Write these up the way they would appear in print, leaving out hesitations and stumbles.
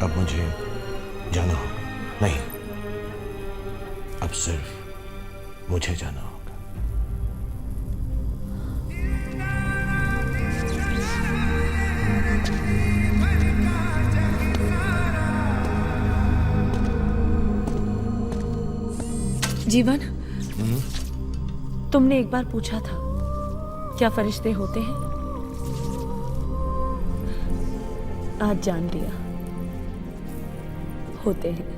अब मुझे जाना होगा। नहीं, अब सिर्फ मुझे जाना होगा। जीवन, तुमने एक बार पूछा था क्या फरिश्ते होते हैं? आज जान लिया, होते हैं।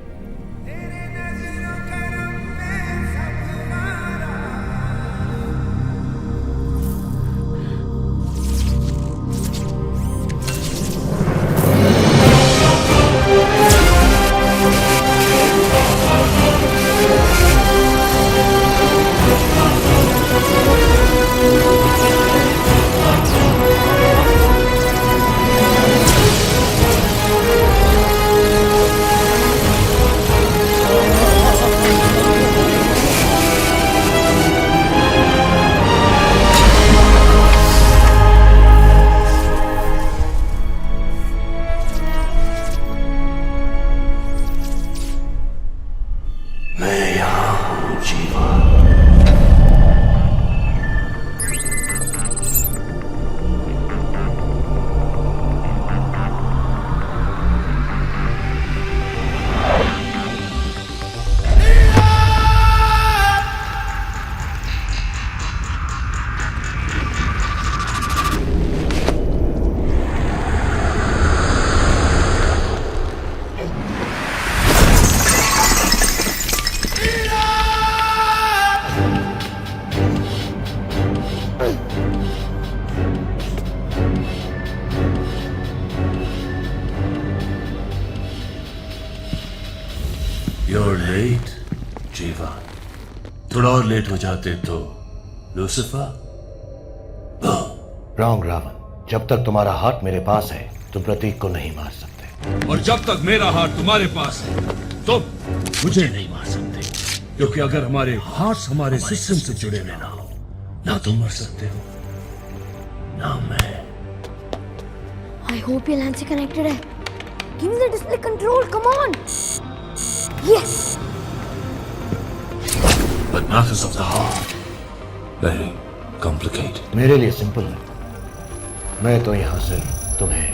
You're late, जीवा। थोड़ा और लेट हो जाते तो लूसिफर। रॉन्ग रावण, जब तक तुम्हारा हार्ट मेरे पास है तुम प्रतीक को नहीं मार सकते। और जब तक मेरा हार्ट तुम्हारे पास है तो मुझे नहीं मार सकते, क्योंकि अगर हमारे हार्ट्स हमारे सिस्टम से जुड़े हुए ना हो, ना तुम मर सकते हो ना मैं। I hope ये LAN से connected है। Give me the display control, come on! Yes! But matters of the heart, very complicated. मेरे लिए सिंपल है, मैं तो यहाँ सिर्फ तुम्हें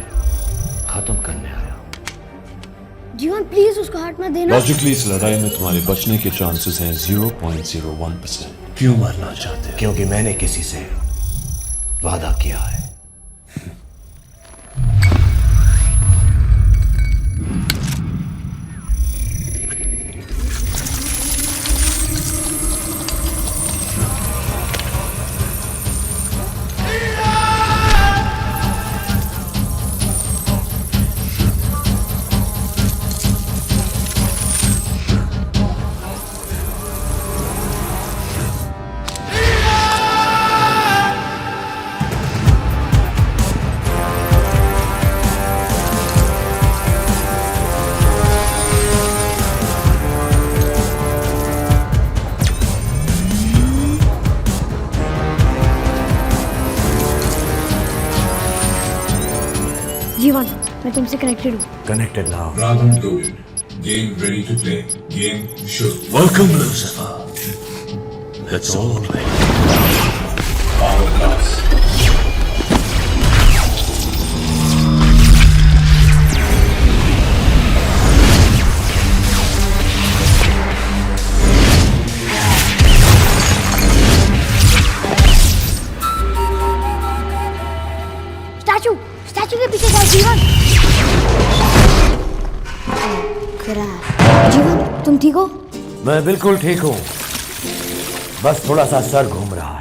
खत्म करने आया हूँ। जीवन प्लीज उसका हार्ट मत देना। लॉजिकली इस लड़ाई में तुम्हारे बचने के चांसेस हैं 0.01%। क्यों मरना चाहते हो? क्योंकि मैंने किसी से वादा किया है। जीवन, मैं तुमसे कनेक्टेड हूँ। Connected now. Dragon Toad. Game ready to play. Game should. Welcome, Lucifer. Let's all play. Power class. Statue के पीछे जा जीवन। जीवन, तुम ठीक हो? मैं बिल्कुल ठीक हूँ, बस थोड़ा सा सर घूम रहा है।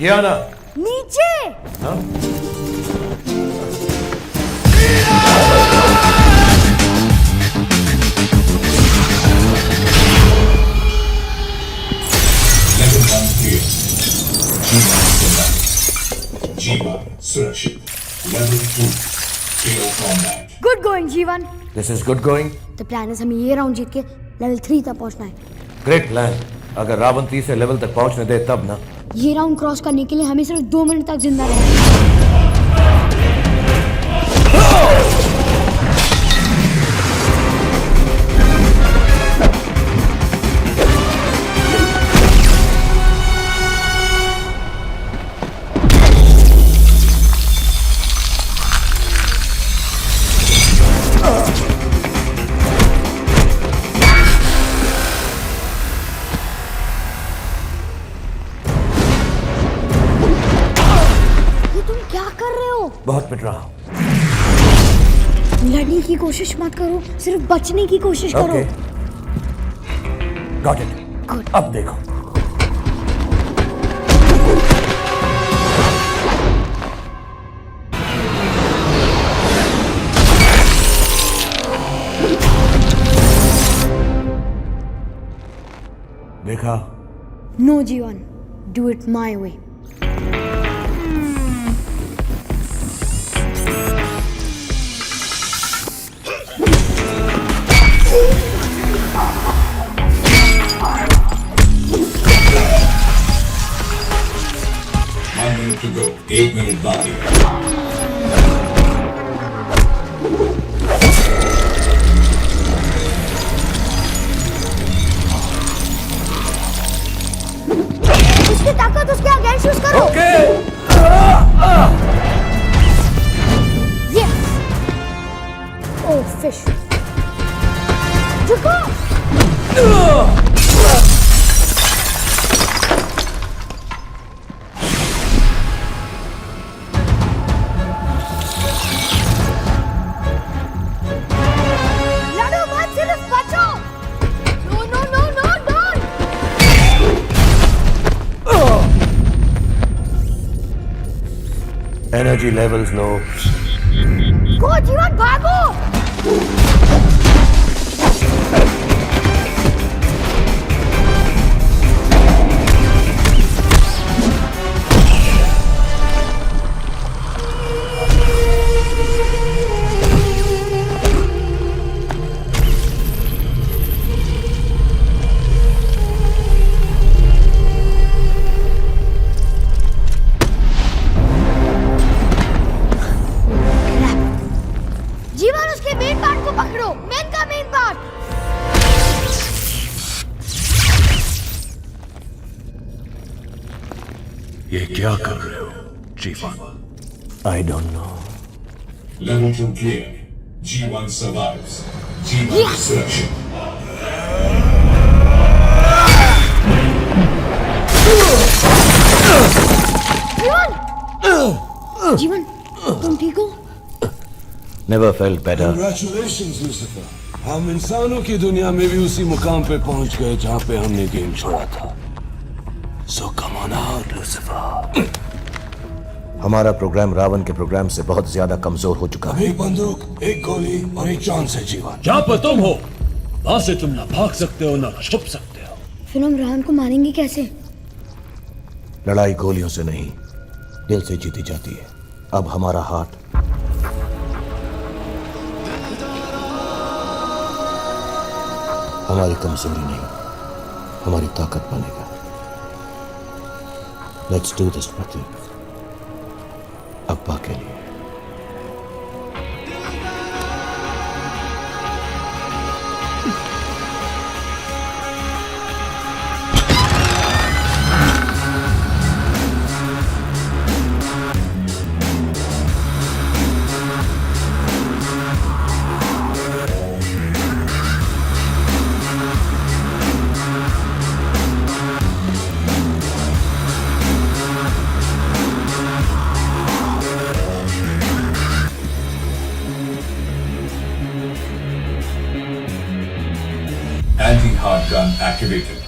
किया ना? नीचे। हाँ? Level 1 clear. G1 select. G1 सुरक्षित. Level 2 KO combat. Good going Jeevan. This is good going. The plan है हमें ये राउंड जीत के लेवल 3 तक पहुंचना है। Great plan. अगर रावण तीसरे लेवल तक पहुंचने दे तब ना। ये राउंड क्रॉस करने के लिए हमें सिर्फ 2 मिनट तक जिंदा रहना है। बहुत पिट रहा हूं। लड़ने की कोशिश मत करो, सिर्फ बचने की कोशिश करो। Okay, got it. Good. अब देखो। देखा? No Jeevan, do it my way. To go. 8 minute body. उसकी ताकत उसके अगेंस्ट यूज करो। ओके। यस। Oh fish. झुको। Energy levels low. Go Jeevan, भागो। ये क्या कर रहे हो Jeevan? I don't know. Level 2 clear. G1 survives. G1 succession. जीवन, तुम ठीक हो? Never felt better. Congratulations, Lucifer. हम इंसानों की दुनिया में भी उसी मुकाम पे पहुंच गए जहां पे हमने गेम छोड़ा था। So come on out, Lucifer. हमारा प्रोग्राम रावण के प्रोग्राम से बहुत ज्यादा कमजोर हो चुका है। एक बंदूक, एक गोली और एक चांस है जीवन। जहाँ पर तुम हो वहां से तुम ना भाग सकते हो ना छुप सकते हो। फिर हम रावण को मारेंगे कैसे? लड़ाई गोलियों से नहीं, दिल से जीती जाती है। अब हमारा हाथ हमारी कमजोरी नहीं, हमारी ताकत बनेगा। लेट्स डू दिस प्रतीक, अब्बा के लिए। Anti-hard gun activated.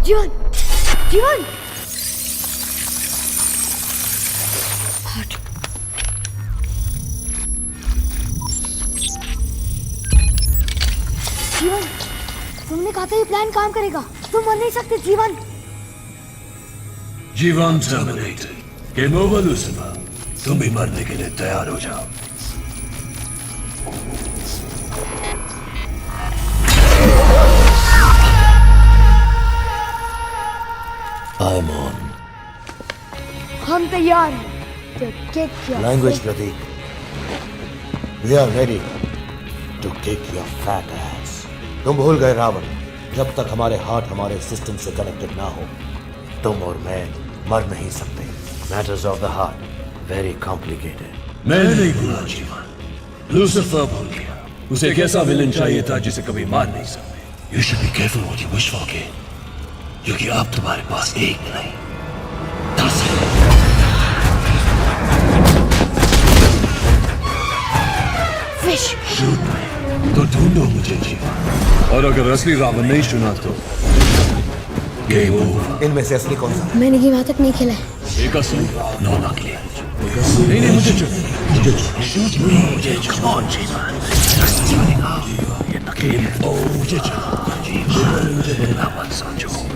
जीवन जीवन हट जीवन तुमने कहा था ये प्लान काम करेगा तुम मर नहीं सकते जीवन जीवन टर्मिनेटेड गेम ओवर लूसिफर तुम भी मरने के लिए तैयार हो जाओ I'm on. हम तैयार हैं to kick your Language, Pratik. We are ready to kick your fat ass. तुम भूल गए रावण, जब तक हमारे हार्ट हमारे सिस्टम से कनेक्टेड ना हो तुम और मैं मर नहीं सकते. Matters of the heart, very complicated. मैं नहीं भूला जीवन लूसिफर भूल गया उसे एक ऐसा विलन चाहिए था जिसे कभी मार नहीं सकते. You should be careful what you wish for, kid. क्योंकि अब तुम्हारे पास एक नहीं 10 है. fish शूट में तो ढूंढो मुझे जीवन और अगर असली रावण नहीं चुना तो गेम ओवर. इनमें से असली कौन सा? मैंने गेम आज तक नहीं खेला है एक असली नौ नकली. नहीं नहीं मुझे चुनो मुझे कम ऑन जीवन ये नकली है. ओ मुझे चुनो जीवन ना मत समझो